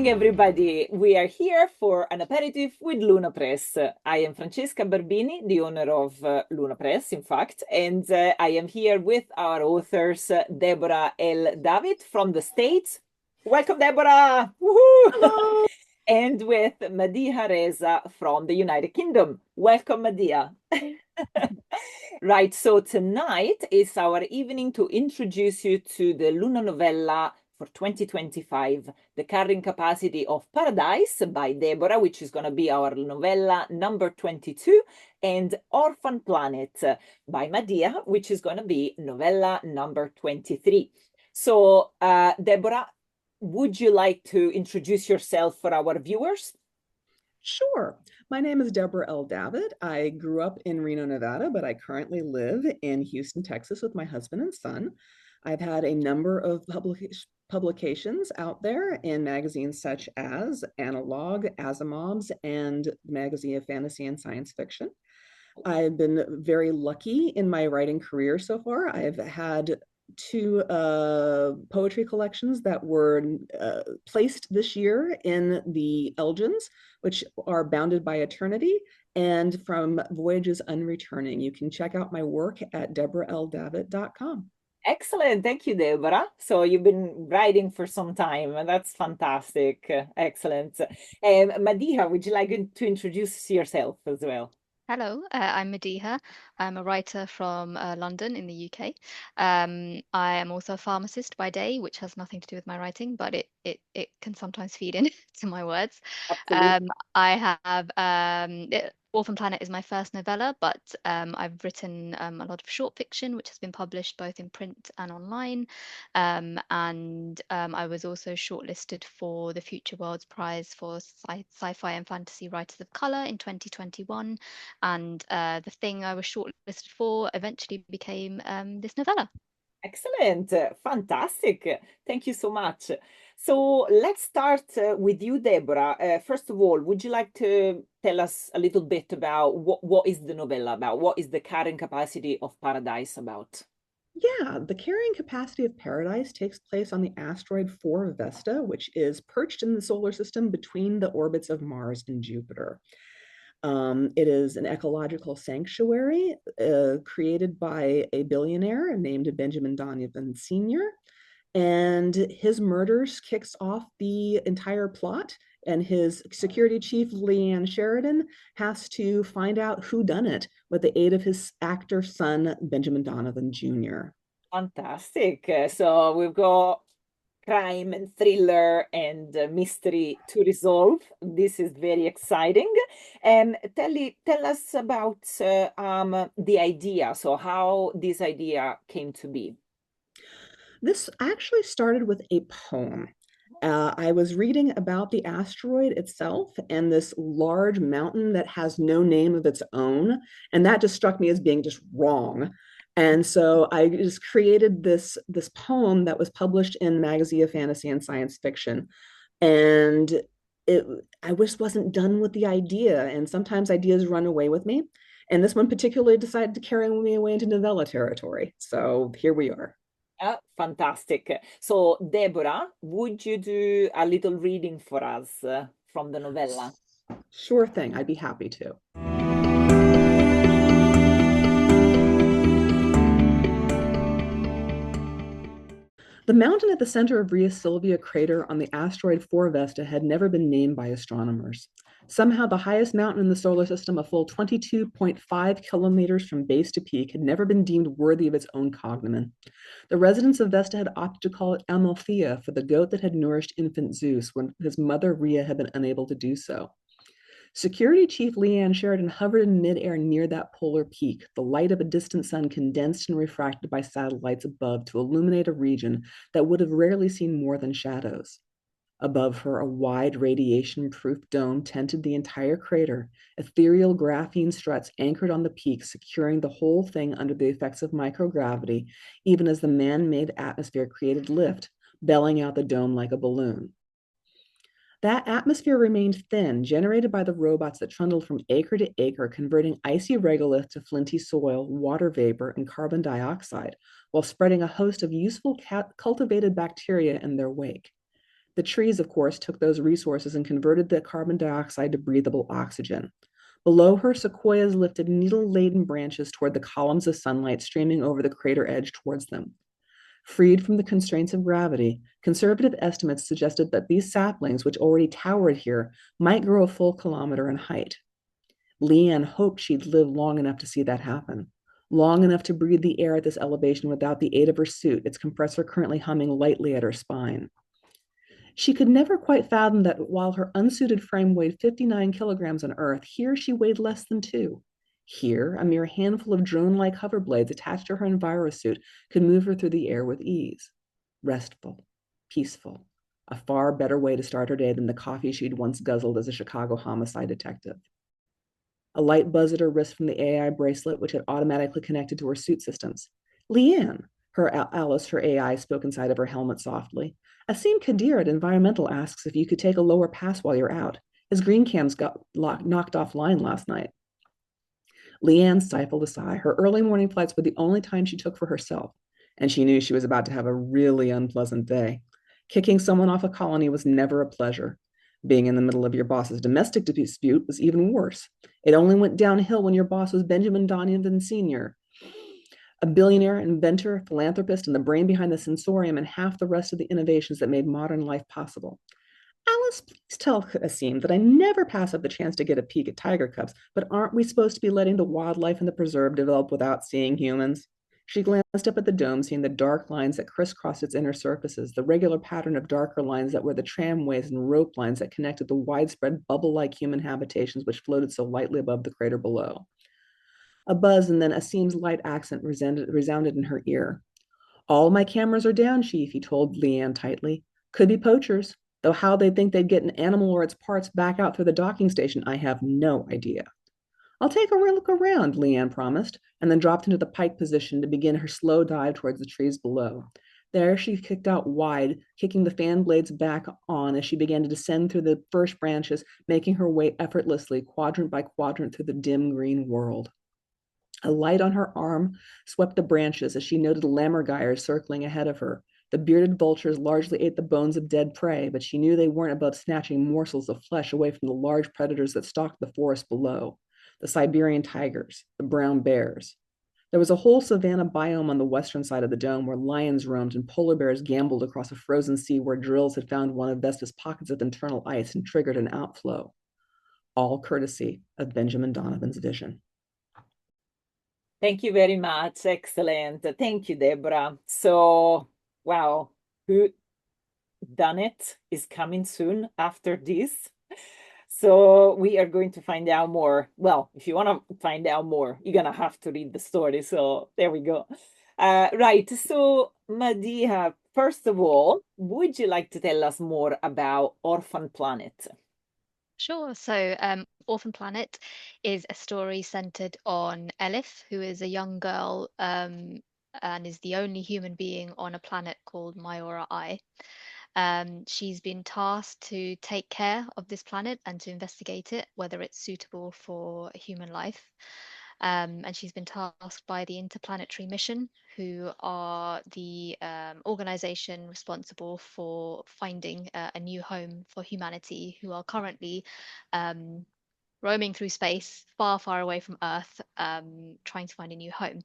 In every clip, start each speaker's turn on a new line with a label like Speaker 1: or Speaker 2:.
Speaker 1: everybody. We are here for an aperitif with Luna Press. I am Francesca Barbini, the owner of Luna Press, in fact, and I am here with our authors, Deborah L. David from the States. Welcome, Deborah! Woohoo! And with Madeehah Reza from the United Kingdom. Welcome, Madeehah. Right, so tonight is our evening to introduce you to the Luna Novella for 2025, The Carrying Capacity of Paradise by Deborah, which is going to be our novella number 22, and Orphan Planet by Madeehah, which is going to be novella number 23. So, Deborah, would you like to introduce yourself for our viewers?
Speaker 2: Sure. My name is Deborah L. David. I grew up in Reno, Nevada, but I currently live in Houston, Texas with my husband and son. I've had a number of publications out there in magazines such as Analog, Asimov's, and the Magazine of Fantasy and Science Fiction. I've been very lucky in my writing career so far. I've had two poetry collections that were placed this year in the Elgins, which are bounded by eternity, and from Voyages Unreturning. You can check out my work at deborah.ldavid.com.
Speaker 1: Excellent. Thank you, Deborah. So you've been writing for some time, and that's fantastic. Excellent. Madeehah, would you like to introduce yourself as well?
Speaker 3: Hello, I'm Madeehah. I'm a writer from London in the UK. I am also a pharmacist by day, which has nothing to do with my writing, but it can sometimes feed in to my words.
Speaker 1: Absolutely.
Speaker 3: I have Orphan Planet is my first novella, but I've written a lot of short fiction, which has been published both in print and online. And I was also shortlisted for the Future Worlds Prize for Sci-Fi and Fantasy Writers of Color in 2021. And the thing I was shortlisted for eventually became this novella.
Speaker 1: Excellent. Fantastic. Thank you so much. So let's start with you, Deborah. First of all, would you like to tell us a little bit about what is the novella about? What is the carrying capacity of Paradise about?
Speaker 2: Yeah, the carrying capacity of Paradise takes place on the asteroid 4 Vesta, which is perched in the solar system between the orbits of Mars and Jupiter. It is an ecological sanctuary created by a billionaire named Benjamin Donovan Sr. And his murders kicks off the entire plot. And his security chief, Leanne Sheridan, has to find out who done it with the aid of his actor son, Benjamin Donovan Jr.
Speaker 1: Fantastic. So we've got crime and thriller and mystery to resolve. This is very exciting. And tell us about the idea. So how this idea came to be.
Speaker 2: This actually started with a poem. I was reading about the asteroid itself and this large mountain that has no name of its own. And that just struck me as being just wrong. And so I just created this poem that was published in the Magazine of Fantasy and Science Fiction. And I just wasn't done with the idea. And sometimes ideas run away with me. And this one particularly decided to carry me away into novella territory. So here we are.
Speaker 1: Fantastic. So, Deborah, would you do a little reading for us from the novella?
Speaker 2: Sure thing. I'd be happy to. The mountain at the center of Rhea Silvia crater on the asteroid 4 Vesta had never been named by astronomers. Somehow, the highest mountain in the solar system, a full 22.5 kilometers from base to peak, had never been deemed worthy of its own cognomen. The residents of Vesta had opted to call it Amalthea for the goat that had nourished infant Zeus when his mother Rhea had been unable to do so. Security Chief Leanne Sheridan hovered in midair near that polar peak, the light of a distant sun condensed and refracted by satellites above to illuminate a region that would have rarely seen more than shadows. Above her, a wide radiation-proof dome tented the entire crater, ethereal graphene struts anchored on the peak, securing the whole thing under the effects of microgravity, even as the man-made atmosphere created lift, belling out the dome like a balloon. That atmosphere remained thin, generated by the robots that trundled from acre to acre, converting icy regolith to flinty soil, water vapor, and carbon dioxide, while spreading a host of useful cultivated bacteria in their wake. The trees, of course, took those resources and converted the carbon dioxide to breathable oxygen. Below her, sequoias lifted needle-laden branches toward the columns of sunlight streaming over the crater edge towards them. Freed from the constraints of gravity, conservative estimates suggested that these saplings, which already towered here, might grow a full kilometer in height. Leanne hoped she'd live long enough to see that happen, long enough to breathe the air at this elevation without the aid of her suit, its compressor currently humming lightly at her spine. She could never quite fathom that while her unsuited frame weighed 59 kilograms on Earth, here she weighed less than 2. Here, a mere handful of drone-like hoverblades attached to her envirosuit could move her through the air with ease. Restful, peaceful, a far better way to start her day than the coffee she'd once guzzled as a Chicago homicide detective. A light buzz at her wrist from the AI bracelet, which had automatically connected to her suit systems. Leanne, her AI, spoke inside of her helmet softly. Asim Kadir at Environmental asks if you could take a lower pass while you're out. His green cams got knocked offline last night. Leanne stifled a sigh. Her early morning flights were the only time she took for herself, and she knew she was about to have a really unpleasant day. Kicking someone off a colony was never a pleasure. Being in the middle of your boss's domestic dispute was even worse. It only went downhill when your boss was Benjamin Donovan Sr., a billionaire, inventor, philanthropist, and the brain behind the sensorium and half the rest of the innovations that made modern life possible. Alice, please tell Asim that I never pass up the chance to get a peek at tiger cubs, but aren't we supposed to be letting the wildlife in the preserve develop without seeing humans? She glanced up at the dome, seeing the dark lines that crisscrossed its inner surfaces, the regular pattern of darker lines that were the tramways and rope lines that connected the widespread bubble-like human habitations which floated so lightly above the crater below. A buzz, and then Asim's light accent resounded in her ear. All my cameras are down, Chief, he told Leanne tightly. Could be poachers, though how they think they'd get an animal or its parts back out through the docking station, I have no idea. I'll take a real look around, Leanne promised, and then dropped into the pike position to begin her slow dive towards the trees below. There she kicked out wide, kicking the fan blades back on as she began to descend through the first branches, making her way effortlessly, quadrant by quadrant, through the dim green world. A light on her arm swept the branches as she noted lammergeiers circling ahead of her. The bearded vultures largely ate the bones of dead prey, but she knew they weren't above snatching morsels of flesh away from the large predators that stalked the forest below. The Siberian tigers, the brown bears. There was a whole savanna biome on the western side of the dome where lions roamed and polar bears gambled across a frozen sea where drills had found one of Vesta's pockets of internal ice and triggered an outflow. All courtesy of Benjamin Donovan's vision.
Speaker 1: Thank you very much. Excellent. Thank you, Deborah. So, wow, Who Done It is coming soon after this. So we are going to find out more. Well, if you want to find out more, you're going to have to read the story. So there we go. Right. So, Madeehah, first of all, would you like to tell us more about Orphan Planet?
Speaker 3: Sure. So, Orphan Planet is a story centered on Elif, who is a young girl and is the only human being on a planet called Myora I. She's been tasked to take care of this planet and to investigate it, whether it's suitable for human life. And she's been tasked by the Interplanetary Mission, who are the organization responsible for finding a new home for humanity, who are currently um, roaming through space, far, far away from Earth, trying to find a new home.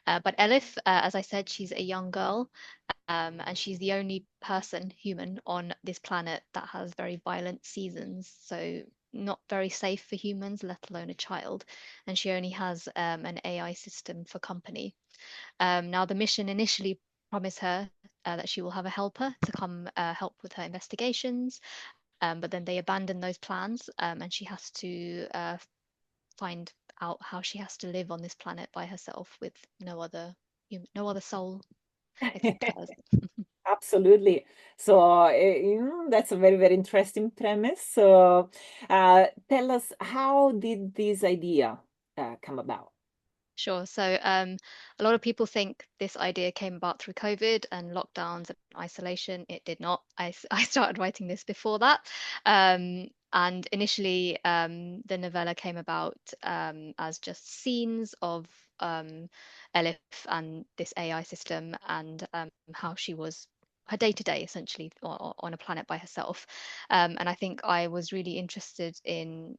Speaker 3: But Elif, as I said, she's a young girl, and she's the only person, human, on this planet that has very violent seasons. So not very safe for humans, let alone a child. And she only has an AI system for company. Now, the mission initially promised her that she will have a helper to come help with her investigations, but then they abandon those plans, and she has to find out how she has to live on this planet by herself with no other soul except hers.
Speaker 1: Absolutely. So that's a very, very interesting premise. So tell us, how did this idea come about?
Speaker 3: Sure. So, a lot of people think this idea came about through COVID and lockdowns and isolation. It did not. I started writing this before that. And initially, the novella came about as just scenes of Elif and this AI system and how she was her day-to-day essentially on a planet by herself. And I think I was really interested in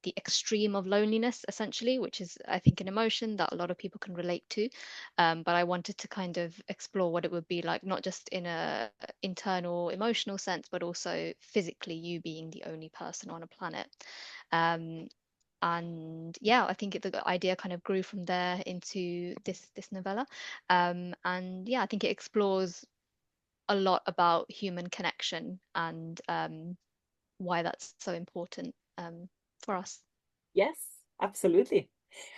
Speaker 3: the extreme of loneliness, essentially, which is, I think, an emotion that a lot of people can relate to. But I wanted to kind of explore what it would be like, not just in a internal emotional sense, but also physically you being the only person on a planet. Um, and yeah, I think the idea kind of grew from there into this novella. And yeah, I think it explores a lot about human connection and why that's so important for us.
Speaker 1: Yes, absolutely.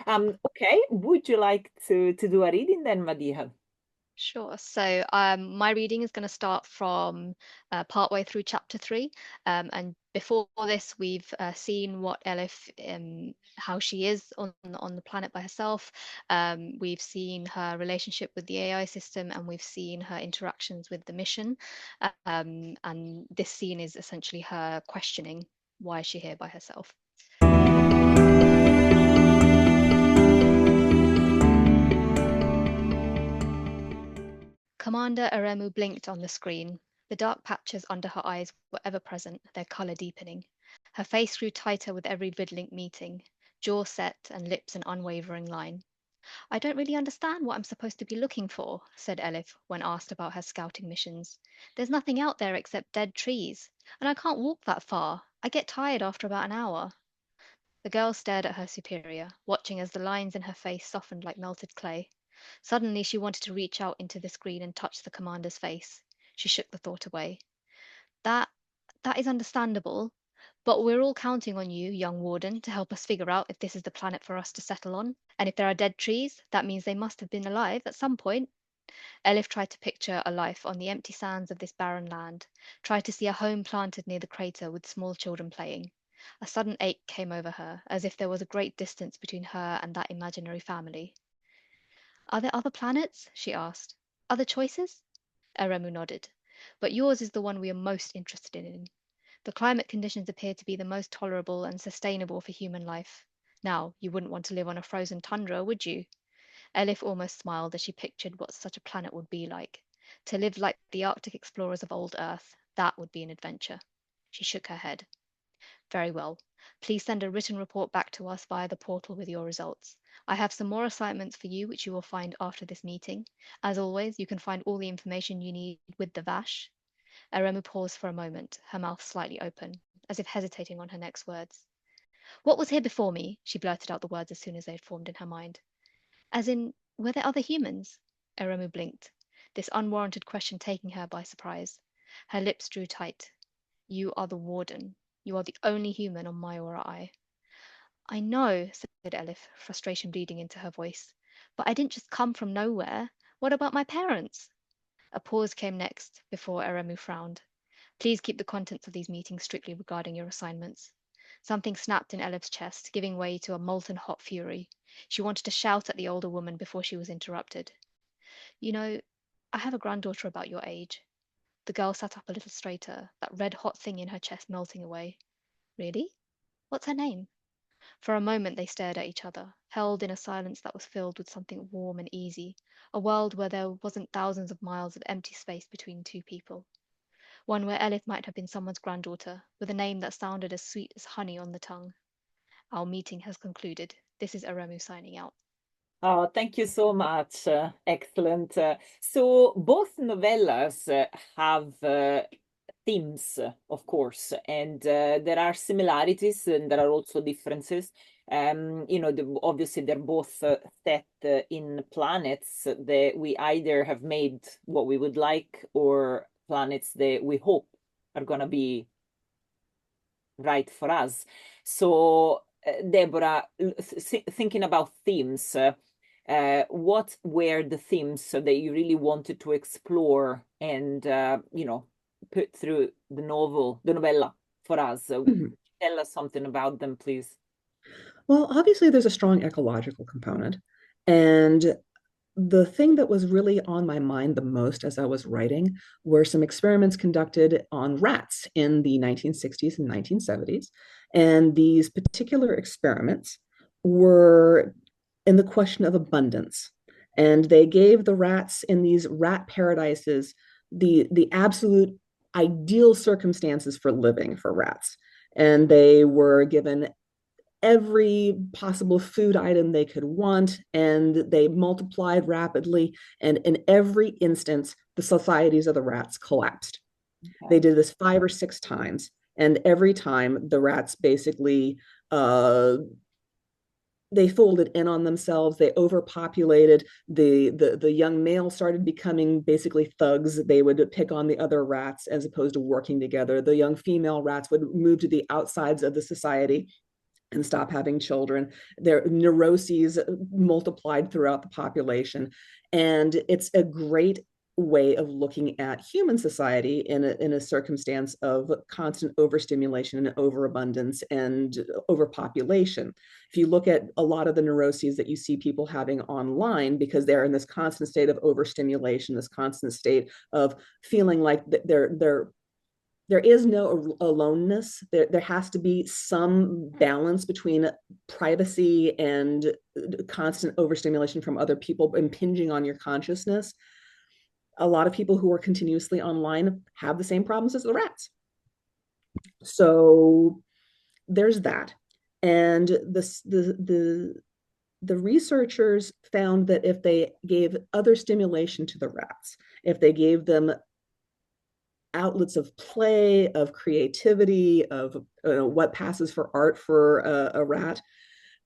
Speaker 1: Okay, would you like to do a reading then, Madeehah?
Speaker 3: Sure. So my reading is going to start from partway through chapter 3. And before this, we've seen what Elif, how she is on the planet by herself. We've seen her relationship with the AI system, and we've seen her interactions with the mission. And this scene is essentially her questioning, why is she here by herself? Commander Aremu blinked on the screen. The dark patches under her eyes were ever present, their color deepening. Her face grew tighter with every vidlink meeting, jaw set and lips an unwavering line. I don't really understand what I'm supposed to be looking for, said Elif when asked about her scouting missions. There's nothing out there except dead trees, and I can't walk that far. I get tired after about an hour. The girl stared at her superior, watching as the lines in her face softened like melted clay. Suddenly she wanted to reach out into the screen and touch the commander's face. She shook the thought away. That that is understandable, but we're all counting on you, young warden, to help us figure out if this is the planet for us to settle on. And if there are dead trees, that means they must have been alive at some point. Elif tried to picture a life on the empty sands of this barren land, tried to see a home planted near the crater with small children playing. A sudden ache came over her, as if there was a great distance between her and that imaginary family. Are there other planets? She asked. Other choices? Eremu nodded. But yours is the one we are most interested in. The climate conditions appear to be the most tolerable and sustainable for human life. Now, you wouldn't want to live on a frozen tundra, would you? Elif almost smiled as she pictured what such a planet would be like. To live like the Arctic explorers of old Earth, that would be an adventure. She shook her head. Very well. Please send a written report back to us via the portal with your results. I have some more assignments for you, which you will find after this meeting. As always, you can find all the information you need with the Vash. Eremu paused for a moment, her mouth slightly open, as if hesitating on her next words. What was here before me? She blurted out the words as soon as they had formed in her mind. As in, were there other humans? Eremu blinked, this unwarranted question taking her by surprise. Her lips drew tight. You are the warden. You are the only human on Mayora Eye. I know, said Elif, frustration bleeding into her voice. But I didn't just come from nowhere. What about my parents? A pause came next, before Eremu frowned. Please keep the contents of these meetings strictly regarding your assignments. Something snapped in Elif's chest, giving way to a molten hot fury. She wanted to shout at the older woman before she was interrupted. You know, I have a granddaughter about your age. The girl sat up a little straighter, that red-hot thing in her chest melting away. Really? What's her name? For a moment they stared at each other, held in a silence that was filled with something warm and easy, a world where there wasn't thousands of miles of empty space between two people. One where Elif might have been someone's granddaughter, with a name that sounded as sweet as honey on the tongue. Our meeting has concluded. This is Aremu signing out.
Speaker 1: Oh, thank you so much. Excellent. So both novellas have themes, of course, and there are similarities and there are also differences. Obviously they're both set in planets that we either have made what we would like or planets that we hope are going to be right for us. So, Deborah, thinking about themes, what were the themes that you really wanted to explore and put through the novella for us?
Speaker 2: Mhm.
Speaker 1: Tell us something about them, please.
Speaker 2: Well, obviously, there's a strong ecological component. And the thing that was really on my mind the most as I was writing were some experiments conducted on rats in the 1960s and 1970s. And these particular experiments were in the question of abundance. And they gave the rats in these rat paradises the absolute ideal circumstances for living for rats. And they were given every possible food item they could want, and they multiplied rapidly. And in every instance, the societies of the rats collapsed. Okay. They did this 5 or 6 times, and every time the rats basically they folded in on themselves. They overpopulated. The young males started becoming basically thugs. They would pick on the other rats as opposed to working together. The young female rats would move to the outsides of the society and stop having children. Their neuroses multiplied throughout the population. And it's a great way of looking at human society in a circumstance of constant overstimulation and overabundance and overpopulation. If you look at a lot of the neuroses that you see people having online, because they're in this constant state of overstimulation, this constant state of feeling like there is no aloneness. There has to be some balance between privacy and constant overstimulation from other people impinging on your consciousness. A lot of people who are continuously online have the same problems as the rats. So there's that. And the researchers found that if they gave other stimulation to the rats, if they gave them outlets of play, of creativity, of what passes for art for a rat,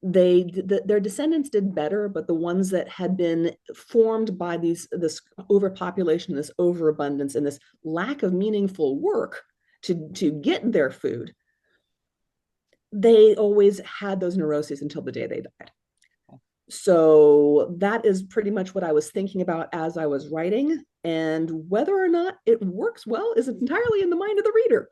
Speaker 2: their descendants did better, but the ones that had been formed by this overpopulation, this overabundance, and this lack of meaningful work to get their food, they always had those neuroses until the day they died. So that is pretty much what I was thinking about as I was writing. And whether or not it works well is entirely in the mind of the reader.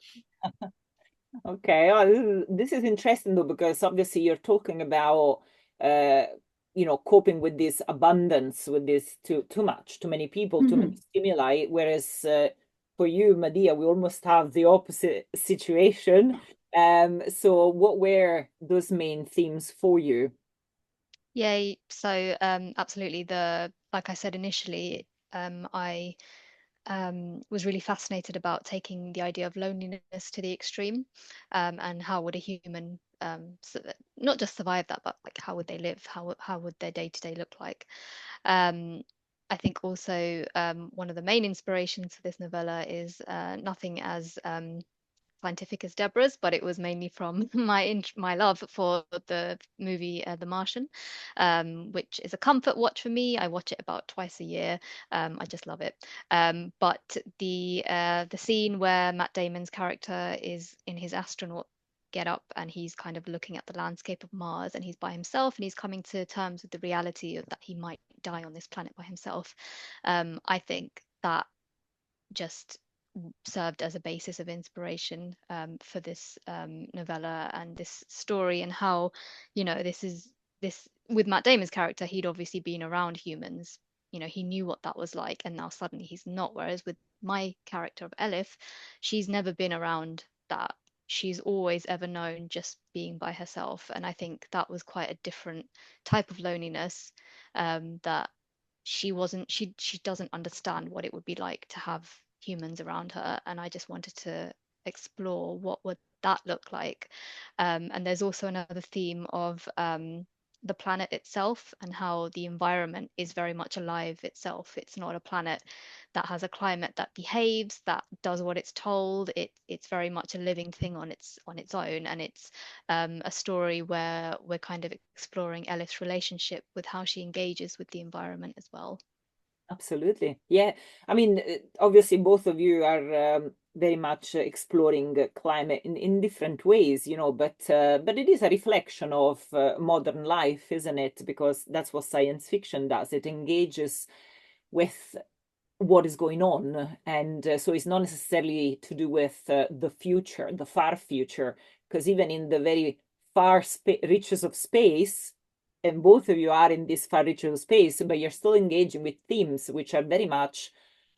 Speaker 1: Okay, oh, this is interesting though, because obviously you're talking about coping with this abundance, with this too many people, too many stimuli, whereas for you, Madeehah, we almost have the opposite situation. So what were those main themes for you?
Speaker 3: Yeah, so absolutely. Like I said initially, I was really fascinated about taking the idea of loneliness to the extreme, and how would a human not just survive that, but like how would they live? How would their day-to-day look like? I think also one of the main inspirations for this novella is nothing as scientific as Deborah's, but it was mainly from my love for the movie The Martian, which is a comfort watch for me. I watch it about twice a year. I just love it. But the scene where Matt Damon's character is in his astronaut get up and he's kind of looking at the landscape of Mars and he's by himself and he's coming to terms with the reality of that he might die on this planet by himself. I think that just served as a basis of inspiration for this novella and this story, and how, this with Matt Damon's character, he'd obviously been around humans. He knew what that was like, and now suddenly he's not. Whereas with my character of Elif, she's never been around that. She's always ever known just being by herself. And I think that was quite a different type of loneliness, that she doesn't understand what it would be like to have humans around her, and I just wanted to explore what would that look like. And there's also another theme of the planet itself and how the environment is very much alive itself. It's not a planet that has a climate that behaves, that does what it's told. It's very much a living thing on its own, and it's a story where we're kind of exploring Elif's relationship with how she engages with the environment as well.
Speaker 1: Absolutely. Yeah. I mean, obviously, both of you are very much exploring climate in different ways, but it is a reflection of modern life, isn't it? Because that's what science fiction does. It engages with what is going on. And so it's not necessarily to do with the future, the far future, because even in the very far reaches of space, and both of you are in this far reaches of space, but you're still engaging with themes which are very much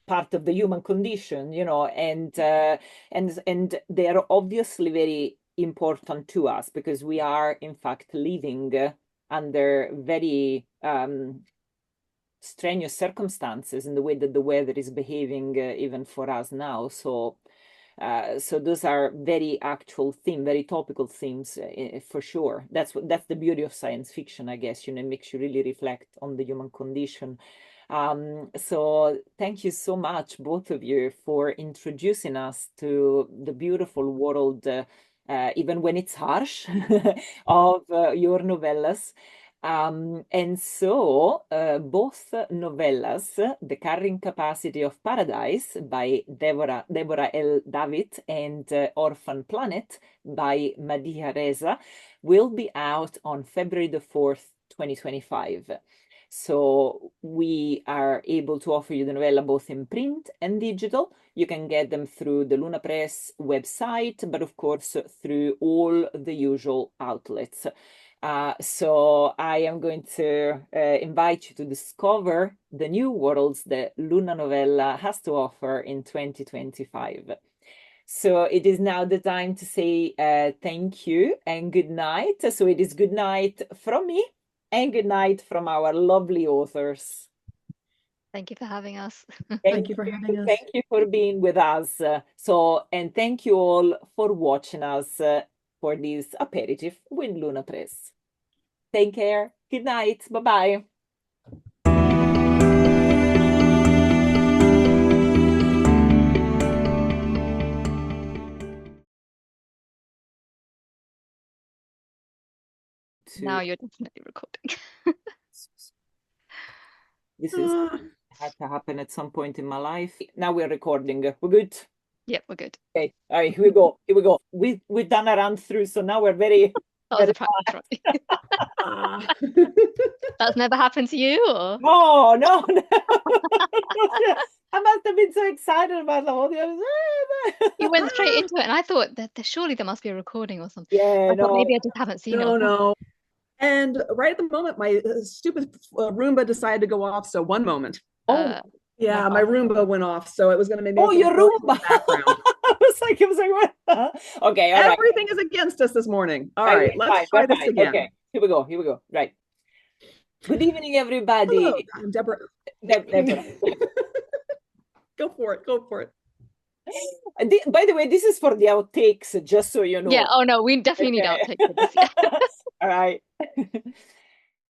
Speaker 1: part of the human condition, and they are obviously very important to us because we are in fact living under very strenuous circumstances and the way that the weather is behaving even for us now. So those are very actual themes, very topical themes for sure. That's the beauty of science fiction, I guess. It makes you really reflect on the human condition. So thank you so much, both of you, for introducing us to the beautiful world, even when it's harsh, of your novellas. And so both novellas, The Carrying Capacity of Paradise by Deborah L. David and Orphan Planet by Madeehah Reza, will be out on February the 4th, 2025. So we are able to offer you the novella both in print and digital. You can get them through the Luna Press website, but of course through all the usual outlets. So I am going to invite you to discover the new worlds that Luna Novella has to offer in 2025. So it is now the time to say thank you and good night. So it is good night from me and good night from our lovely authors.
Speaker 3: Thank you for having us.
Speaker 2: Thank you for having us.
Speaker 1: Thank you for being with us. And thank you all for watching us for this aperitif with Luna Press. Take care. Good night. Bye-bye.
Speaker 3: Now you're definitely recording.
Speaker 1: This is had to happen at some point in my life. Now we're recording. We're good?
Speaker 3: Yep, we're good.
Speaker 1: Okay. All right, here we go. Here we go. We've done a run through, so now we're very...
Speaker 3: That was a practice, right? That's never happened to you, or?
Speaker 1: No, no, no. I must have been so excited about the whole thing.
Speaker 3: You went straight into it, and I thought that surely there must be a recording or something.
Speaker 1: Yeah,
Speaker 3: I thought maybe I just haven't seen it.
Speaker 2: No. And right at the moment, my stupid Roomba decided to go off. So one moment. Yeah, my Roomba went off, so it was going to make
Speaker 1: your Roomba background. I was like, what? Okay, all right.
Speaker 2: Everything is against us this morning. All right, let's try this again.
Speaker 1: Okay, here we go. Right. Good evening, everybody.
Speaker 2: Hello, I'm Deborah.
Speaker 1: Deborah.
Speaker 2: Go for it.
Speaker 1: By the way, this is for the outtakes, just so you know.
Speaker 3: Yeah, oh no, we definitely need outtakes for this.
Speaker 1: All right.